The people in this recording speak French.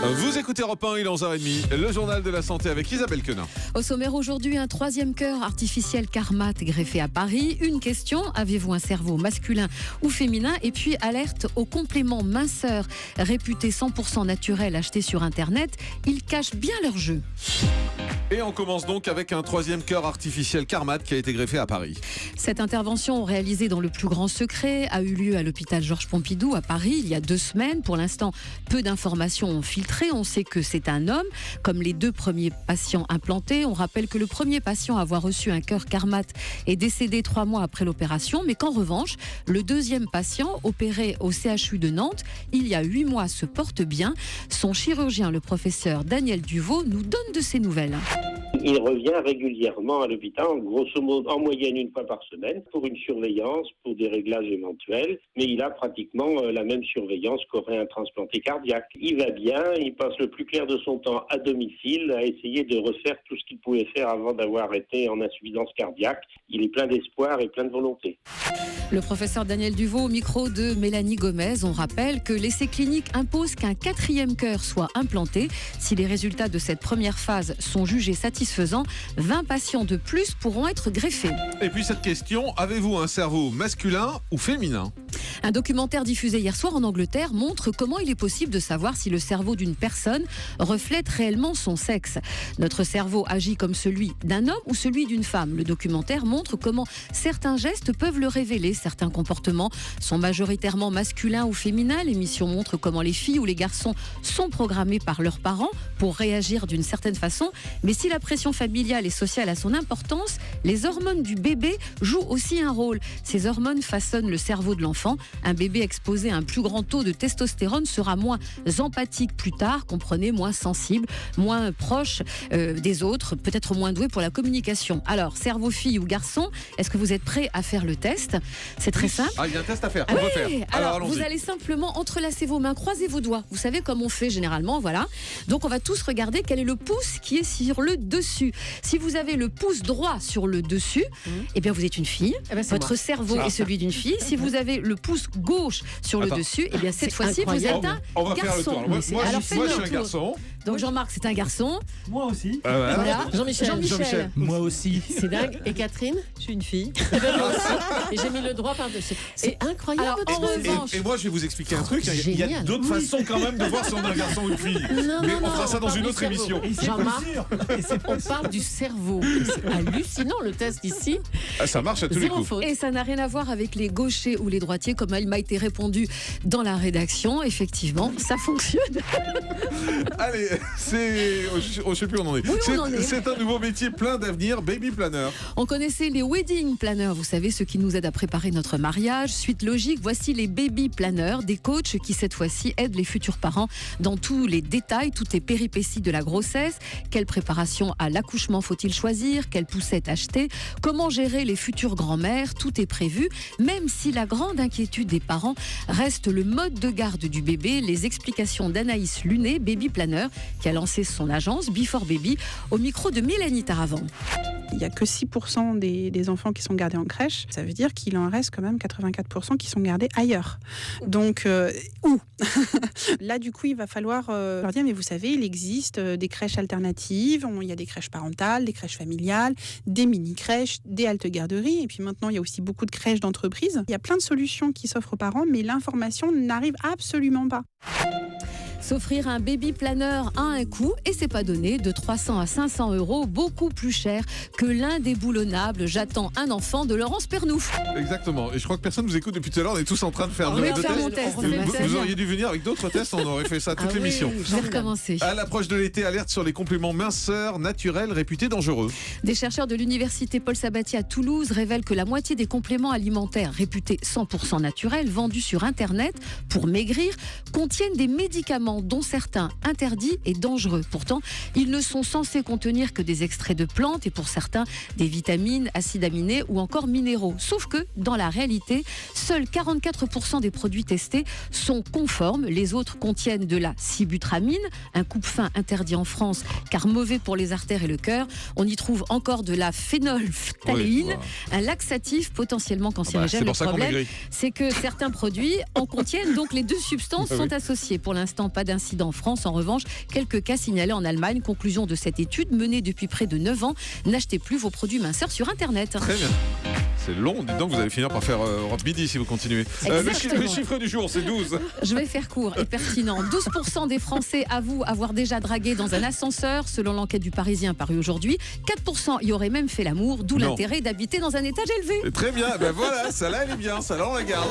Vous écoutez Europe 1, il est 11h30, le journal de la santé avec Isabelle Quenin. Au sommaire aujourd'hui, un troisième cœur artificiel Carmat greffé à Paris. Une question, avez-vous un cerveau masculin ou féminin? Et puis alerte aux compléments minceurs réputés 100% naturels achetés sur Internet. Ils cachent bien leur jeu. Et on commence donc avec un troisième cœur artificiel Carmat qui a été greffé à Paris. Cette intervention réalisée dans le plus grand secret a eu lieu à l'hôpital Georges Pompidou à Paris il y a 2 semaines. Pour l'instant, peu d'informations ont filtré. On sait que c'est un homme, comme les 2 premiers patients implantés. On rappelle que le premier patient à avoir reçu un cœur Carmat est décédé 3 mois après l'opération, mais qu'en revanche, le deuxième patient, opéré au CHU de Nantes, il y a 8 mois, se porte bien. Son chirurgien, le professeur Daniel Duvaux, nous donne de ses nouvelles. Il revient régulièrement à l'hôpital, grosso modo en moyenne 1 fois par semaine, pour une surveillance, pour des réglages éventuels, mais il a pratiquement la même surveillance qu'aurait un transplanté cardiaque. Il va bien, il passe le plus clair de son temps à domicile, à essayer de refaire tout ce qu'il pouvait faire avant d'avoir été en insuffisance cardiaque. Il est plein d'espoir et plein de volonté. Le professeur Daniel Duvaux au micro de Mélanie Gomez. On rappelle que l'essai clinique impose qu'un 4e cœur soit implanté. Si les résultats de cette première phase sont jugés satisfaisants, 20 patients de plus pourront être greffés. Et puis cette question, avez-vous un cerveau masculin ou féminin ? Un documentaire diffusé hier soir en Angleterre montre comment il est possible de savoir si le cerveau d'une personne reflète réellement son sexe. Notre cerveau agit comme celui d'un homme ou celui d'une femme. Le documentaire montre comment certains gestes peuvent le révéler. Certains comportements sont majoritairement masculins ou féminins. L'émission montre comment les filles ou les garçons sont programmés par leurs parents pour réagir d'une certaine façon. Mais si la pression familiale et sociale a son importance, les hormones du bébé jouent aussi un rôle. Ces hormones façonnent le cerveau de l'enfant. Un bébé exposé à un plus grand taux de testostérone sera moins empathique plus tard, comprenez, moins sensible, moins proche des autres, peut-être moins doué pour la communication. Alors, cerveau fille ou garçon, est-ce que vous êtes prêts à faire le test? C'est très simple. Ah, il y a un test à faire, on va faire. Alors vous allez simplement entrelacer vos mains, croiser vos doigts. Vous savez comme on fait généralement, voilà. Donc on va tous regarder quel est le pouce qui est sur le dessus. Si vous avez le pouce droit sur le dessus, eh bien vous êtes une fille. Votre cerveau est celui d'une fille. Si vous avez le pouce gauche sur le dessus, eh bien cette fois-ci vous êtes un on va garçon. faire le tour. Moi, je suis un garçon. Donc Jean-Marc c'est un garçon. Moi aussi. Voilà. Jean-Michel. Moi aussi. C'est dingue. Et Catherine? Je suis une fille. Et j'ai mis le droit par-dessus. C'est incroyable. Alors, en revanche, Et moi, je vais vous expliquer un truc. Il y a Génial. d'autres façons quand même de voir si on est un garçon ou une fille. Mais on fera ça dans une autre émission. Jean-Marc, on parle du cerveau. C'est hallucinant le test ici. Ah, ça marche à tous les Zéro coups. faute. et ça n'a rien à voir avec les gauchers ou les droitiers, comme il m'a été répondu dans la rédaction. Effectivement, ça fonctionne. Allez, je sais plus où on en est. Oui, on en est. C'est un nouveau métier plein d'avenir, baby planner. On connaissait les wedding planners, vous savez, ceux qui nous aident à préparer notre mariage. Suite logique, voici les baby planners, des coachs qui cette fois-ci aident les futurs parents dans tous les détails, toutes les péripéties de la grossesse. Quelle préparation à l'accouchement faut-il choisir? Quelle poussette acheter? Comment gérer les futures grand-mères? Tout est prévu, même si la grande inquiétude des parents reste le mode de garde du bébé. Les explications d'Anaïs Lunet, baby planner, qui a lancé son agence Before Baby, au micro de Mélanie Taravant. Il n'y a que 6% des enfants qui sont gardés en crèche. Ça veut dire qu'il en reste quand même 84% qui sont gardés ailleurs. Donc, où? Là, du coup, il va falloir leur dire, mais vous savez, il existe des crèches alternatives. Il y a des crèches parentales, des crèches familiales, des mini-crèches, des haltes-garderies. Et puis maintenant, il y a aussi beaucoup de crèches d'entreprises. Il y a plein de solutions qui s'offrent aux parents, mais l'information n'arrive absolument pas. S'offrir un baby planner a un coût et c'est pas donné, de 300 à 500 €, beaucoup plus cher que l'indéboulonnable J'attends un enfant de Laurence Pernouf. Exactement. Et je crois que personne vous écoute depuis tout à l'heure. On est tous en train de faire On deux va faire mon tests. test. Vous auriez dû venir avec d'autres tests. On aurait fait ça toute l'émission. Je vais recommencer. À l'approche de l'été, alerte sur les compléments minceurs naturels réputés dangereux. Des chercheurs de l'université Paul Sabatier à Toulouse révèlent que la moitié des compléments alimentaires réputés 100% naturels vendus sur Internet pour maigrir contiennent des médicaments dont certains interdits et dangereux. Pourtant, ils ne sont censés contenir que des extraits de plantes et pour certains des vitamines, acides aminés ou encore minéraux. Sauf que dans la réalité, seuls 44% des produits testés sont conformes. Les autres contiennent de la sibutramine, un coupe-faim interdit en France car mauvais pour les artères et le cœur. On y trouve encore de la phénolphtaléine, un laxatif potentiellement cancérigène. C'est pour Le ça qu'on problème, maigrit. c'est que certains produits en contiennent, donc les deux substances sont associées. Pour l'instant, pas pas d'incident en France. En revanche, quelques cas signalés en Allemagne. Conclusion de cette étude menée depuis près de 9 ans. N'achetez plus vos produits minceurs sur Internet. Très bien. C'est long, dis donc, vous allez finir par faire Europe Midi si vous continuez. Le chiffre du jour, c'est 12. Je vais faire court et pertinent. 12% des Français avouent avoir déjà dragué dans un ascenseur, selon l'enquête du Parisien parue aujourd'hui. 4% y auraient même fait l'amour, d'où l'intérêt d'habiter dans un étage élevé. Très bien, ben voilà, ça là elle est bien, ça là on la garde.